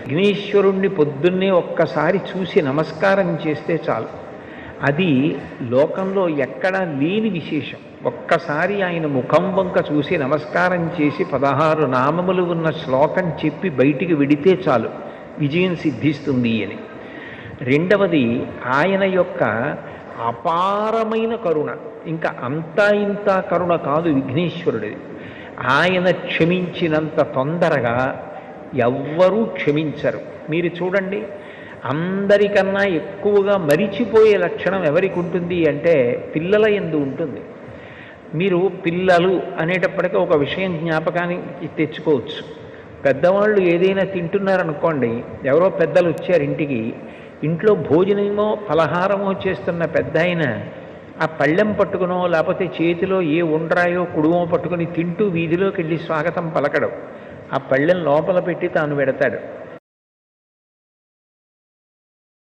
విఘ్నేశ్వరుణ్ణి పొద్దున్నే ఒక్కసారి చూసి నమస్కారం చేస్తే చాలు. అది లోకంలో ఎక్కడా లేని విశేషం. ఒక్కసారి ఆయన ముఖం వంక చూసి నమస్కారం చేసి 16 నామములు ఉన్న శ్లోకం చెప్పి బయటికి వెడితే చాలు విజయం సిద్ధిస్తుంది అని. రెండవది ఆయన యొక్క అపారమైన కరుణ. ఇంకా అంతా ఇంత కరుణ కాదు విఘ్నేశ్వరుడిది. ఆయన క్షమించినంత తొందరగా ఎవ్వరూ క్షమించరు. మీరు చూడండి, అందరికన్నా ఎక్కువగా మరిచిపోయే లక్షణం ఎవరికి ఉంటుంది అంటే పిల్లల యందు ఉంటుంది. మీరు పిల్లలు అనేటప్పటికీ ఒక విషయం జ్ఞాపకానికి తెచ్చుకోవచ్చు. పెద్దవాళ్ళు ఏదైనా తింటున్నారనుకోండి, ఎవరో పెద్దలు వచ్చారు ఇంటికి, ఇంట్లో భోజనమో ఫలహారమో చేస్తున్న పెద్ద ఆయన ఆ పళ్ళెం పట్టుకునో లేకపోతే చేతిలో ఏ ఉండ్రాయో కుడుమో పట్టుకుని తింటూ వీధిలోకి వెళ్ళి స్వాగతం పలకడం, ఆ పళ్ళెం లోపల పెట్టి తాను పెడతాడు.